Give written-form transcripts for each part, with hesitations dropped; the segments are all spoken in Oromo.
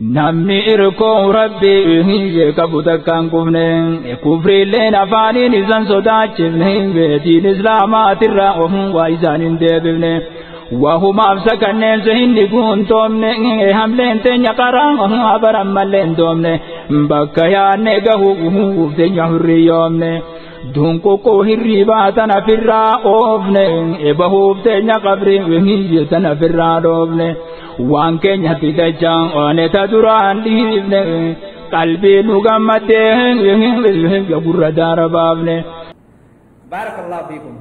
namni irkoo rabbii kabuta kan kufne kufrileen afaaniin isan sodaachifne beetiin islaamaatirraa waa isaanin deebifne wahumaaf sakanneen sehinni guuntoomne hamleen teenya qaraan abaran malleen doomne bakka yaanne gahuuf teenya hurriyoomne dunququu hirribaa tana firraa oofne bahuuf teenya qabri tana firraa dhoofne waan keenyatti dachaan ooneta duraan dhiifne qalbii nu gammaddee gurra daara baafne. Barakallahu fiikum.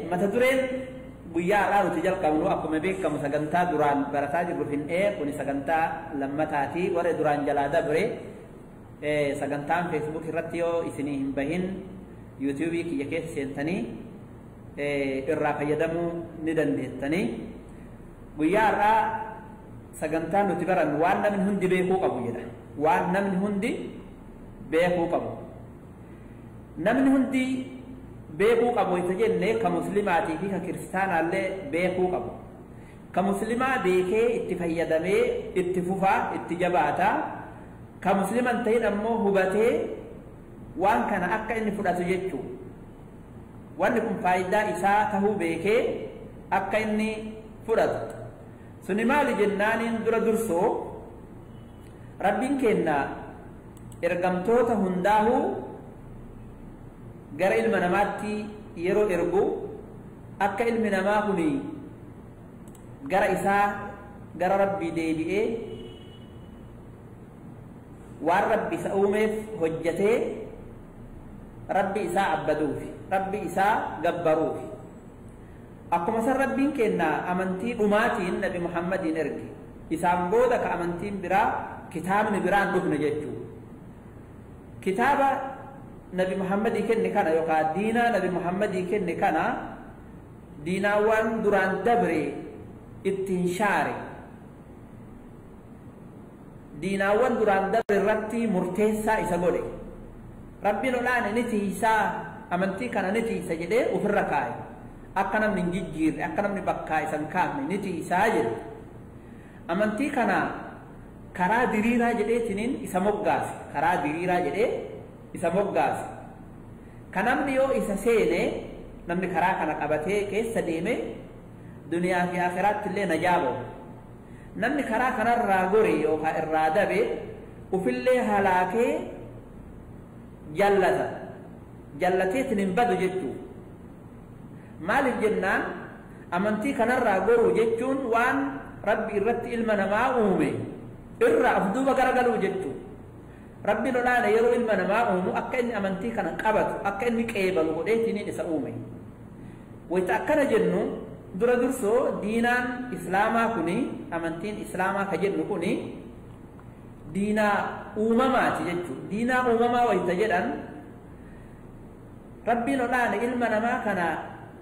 Mata dureen guyyaa har'aa nuti jalqabnu akkuma beekamu sagantaa duraan barataa jirru fin'ee kuni sagantaa lammataati warra duraan jalaa dabre sagantaan feesbuuk irratti yoo isinii hin bahin yuutuubii kiyya keessa seentanii irraa fayyadamuu ni dandeettanii. Guyyaa har'aa sagantaan nuti barannu waan namni hundi beekuu qabu jedha. Waan namni hundi beekuu qabu. Namni hundi beekuu qabu isa jenne ka muslimaatii fi ka kiristaanaallee beekuu qabu. Ka muslimaa beekee itti fayyadamee itti fufaa itti jabaataa. Ka musliman ta'in ammoo hubatee waan kana akka inni fudhatu jechuu. Wanni kun faayidaa isaa tahuu beekee akka inni fudhatu. Suni maali jennaaniin dura dursoo rabbiin kenna ergamtoota hundaahuu gara ilma namaatti yeroo ergu akka ilmi namaa kuni gara isaa gara rabbii deebi'ee waan rabbi isa uumeef hojjetee rabbi isaa abbaduufi rabbi isaa gabbaruufi. Akkuma san rabbiin kenna amantii dhumaatiin nabi Muhammadiin erge isaan booda ka amantiin biraa kitaabni biraan dhufne jechuu. Kitaaba nabi Muhammadii kenne kana yookaan diinaa nabi Muhammadii kenne kana diinaawwan duraan dabre ittiin shaare. Diinaawwan duraan dabre irratti murteessaa isa godhe. Rabbiin olaane ni tiisaa amantii kana ni tiisa jedhee ofirra kaa'e. Akka namni hin jijjiirre akka namni bakkaa isan kaafne ni tiisaa jedhe. Amantii kana karaa diriiraa jedheetiniin isa moggaase. Karaa diriiraa jedhee isa moggaase. Kan namni yoo isa seene namni karaa kana qabatee keessa deeme duniyaa fi akhiraatti illee najaa ba'u. Namni karaa kanarraa gore yookaan irraa dabe ufillee halaakee jallata. Jallateetiin hin badu jechuudha. Maaliif jennaan amantii kanarraa goruu jechuun waan rabbi irratti ilma namaa uume irraa of duuba garagaluu jechuudha. Rabbiin olaana yeroo ilma namaa uumu akka inni amantii kana qabatu akka inni qeebalu godheetiniin isa uume. Wayita akkana jennu dura dursoo diinaan islaamaa kuni amantiin islaamaa ka jennu kuni diinaa uumamaati jechuudha. Diinaa uumamaa wayita jedhan rabbiin olaana ilma namaa kana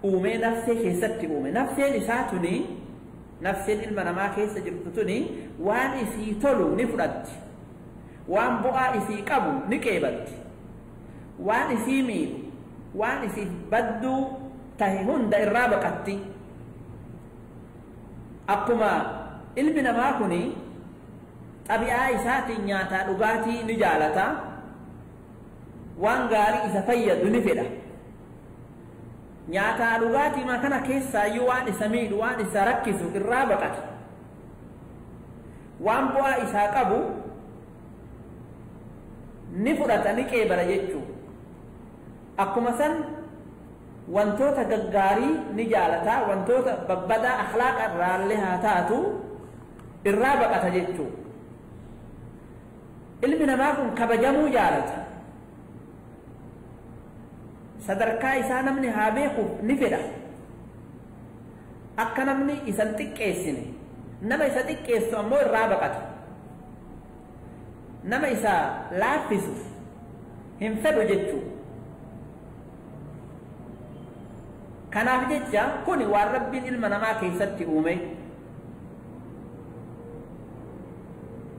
uume nafsee keessatti uume. Nafseen isaa tuni nafseen ilma namaa keessa jirtu tuni waan isii tolu ni fudhatti. Waan bu'aa isii qabu ni qeebalti. Waan isii miidhu waan isii badduu tahe hunda irraa baqatti. Akkuma ilmi namaa kuni xabi'aa isaatiin nyaataa dhugaatii ni jaalata. Waan gaarii isa fayyadu ni fedha. Nyaataa dhugaatii kana keessaayyuu waan isa miidhu waan isa rakkisu irraa baqata. Waan bu'aa isaa qabu ni fudhata ni qeebala jechuudha. Akkuma san wantoota gaggaarii ni jaalata wantoota babbadaa akhlaaqa irraallee haa taatu irraa baqata jechuudha. Ilmi namaa kun kabajamuu jaalata. Sadarkaa isaa namni haa beekuuf ni fedha. Akka namni isan xiqqeessine nama isa xiqqeessu ammoo irraa baqata. Nama isa laaffisu hin fedhu jechuudha. Kanaaf jecha kuni waan rabbiin ilma namaa keessatti uume.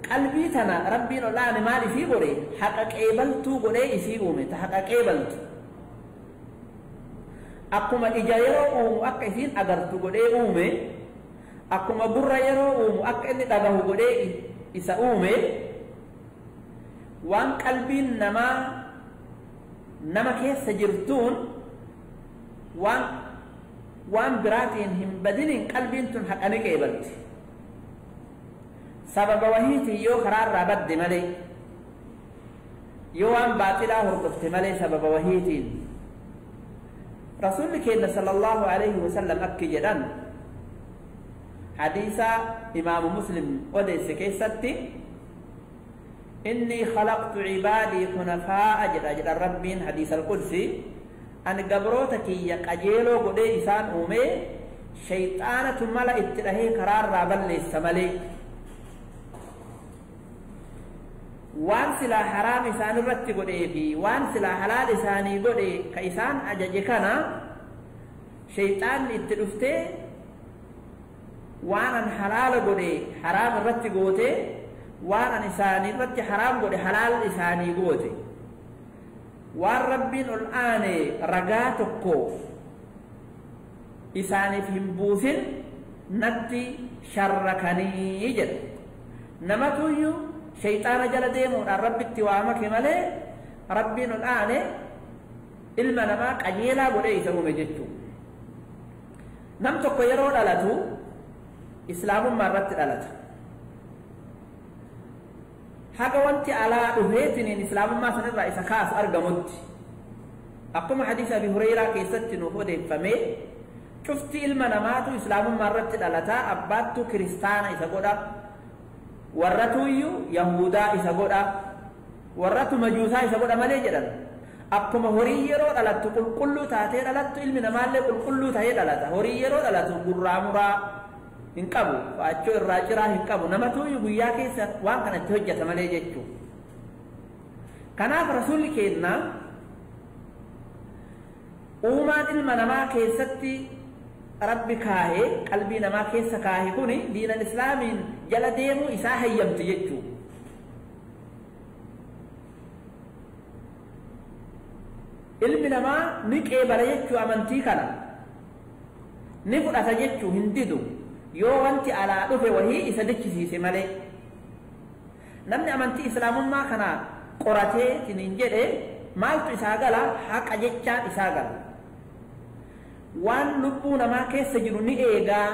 Qalbii tana rabbiin olaane maal isii godhe haqa qeebaltuu godhee isii uume ta haqa qeebaltu. Akkuma ija yeroo uumu akka isiin agartu godhee uume akkuma gurra yeroo uumu akka inni dhagahu godhee إسأومي وان قلبين نما كيس سجرتون وان براتين هم بدين قلبين تن حق أنك إبلت سبب وهيتي يو قرار رابد ملي يو وان باطلا هرقفت ملي سبب وهيتين رسول كينا صلى الله عليه وسلم أكي جدان حديث إمام مسلم وديس كيستي إني خلقت عبادي حنفاء أجد الربين حديث القدسي أن قبروتك يقجيلو قدي إسان أومي شيطانة ملا اتلهي قرار رابل للسملي وان سلا حرام إسان الرت قدي في وان سلا حلال إساني قدي كإسان أججكنا شيطان اتلفته وان حلال قدي حرام الرت قوتي وان إساني الرت حرام قدي حلال إساني قوتي وان ربين الآن رقاتكو إساني فيهم بوثن نتي شركني جد نمتويو شيطان جل ديمون الرب اتوامك ملي ربين الآن إلما نماك أجيلا بولي سوم جدتو نمتكو يرون ألتو إسلام مرت ألتو حاجة وانت على أهيتني الإسلام ما سنرى إذا خاف أرجمت أقوم حديث أبي هريرة كيست نفوذ فمي شفت المنامات إسلام مرت الألتا أباتو كريستانا إذا قدا ورتو يهودا إذا قدا ورتو مجوسا إذا قدا مالي جدا أقوم هريرو ألتو قل كلو تاتين ألتو إلمنا مالي قل كلو تاتين ألتا هريرو ألتو قرامرا hinqabu faachoo irraa ciraa hinqabu namatu guyyaa keessa waan kanatti hojjeta malee jechuu kanaaf rasuulli keenna uumaan ilma namaa keessatti rabbi kaahee qalbii namaa keessa kaahee kuni diinan islaamiin jala deemuu isaa hayyamti jechuu ilmi namaa ni qeebala jechuu amantii kana ni fudhata jechuu hin didu yoo wanti alaa dhufe wahii isa dachisiise malee namni amantii islaamummaa kana qoratee tiniin jedhe maaltu isaa gala haqa jechaan isaa gala waan lubbuu namaa keessa jiru ni eegaa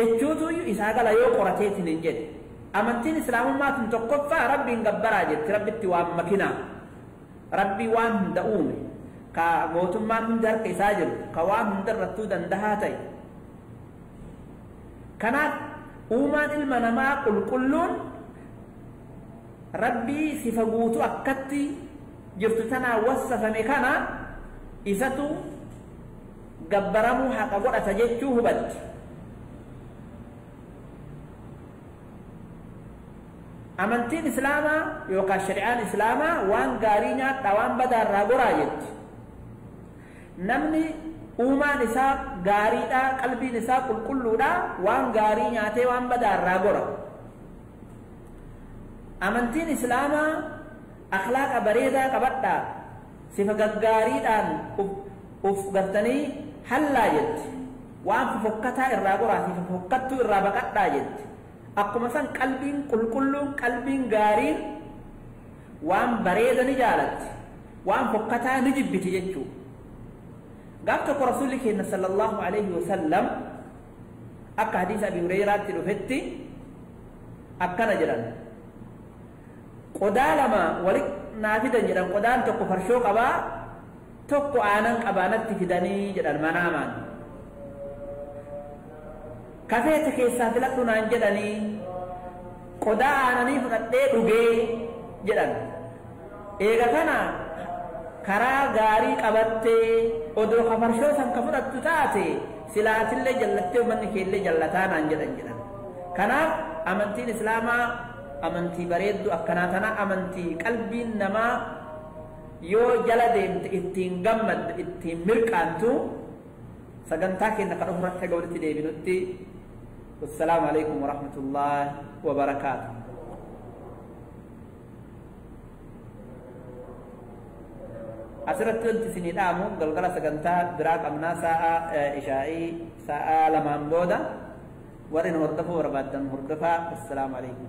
jechuutu isaa gala yoo qoratee tiniin jedhe amantiin islaamummaa tun tokkoffaa rabbiin gabbaraa jetti rabbitti waan makinaa rabbii waan hunda uume ka mootummaan hunda harka isaa jiru ka waan hunda irrattuu dandahaa ta'e kanaaf uumaan ilma namaa qulqulluun rabbii sifa guutuu akkatti jirtu tanaa wassafame kana isatu gabbaramuu haqa godhata jechuu hubatti amantiin islaamaa yookaan shari'aan islaamaa waan gaarii nyaadhaa waan badaa irraa goraa jetti namni uumaan isaa gaariidha qalbiin isaa qulqulluudha waan gaarii nyaatee waan badaa irraa gora amantiin islaamaa akhlaaqa bareedaa qabadhaa sifa gaggaariidhaan uf gartanii hallaa jetti waan fofokkataa irraa goraa sifa fofokkattuu irraa baqadhaa jetti akkuma san qalbiin qulqulluun qalbiin gaariin waan bareeda ni jaalatti waan fokkataa ni jibbiti jechuudha قالت رسول الله صلى الله عليه وسلم أكا حديث أبي هريرة تلفتي أكا نجران قدا لما ولك نافدا جران قدان تقو فرشو قبا تقو آنان قبانت تفدني جران منامان كفيتك يسافلتنا جراني قدا آناني فتدي رغي جران إيغا كان karaa gaarii qabattee odoo kafarshoo san ka fudhattu taate silaatillee jallattee uummanni keellee jallataa naan jedhan kanaaf amantiin islaamaa amantii bareeddu akkanaa tana amantii qalbiin namaa yoo jala deemte ittiin gammaddu ittiin mirqaantu sagantaa keenya kan ofirratti gawditti deebinutti wassalaamu alaikum warahmatullaahi wabarakaatuh asirratti wanti isinii dhaamu galgala sagantaa biraa qabnaa sa'a ishaa'ii sa'a lamaan booda ورن هردفوا وربادن هردفا. السلام عليكم.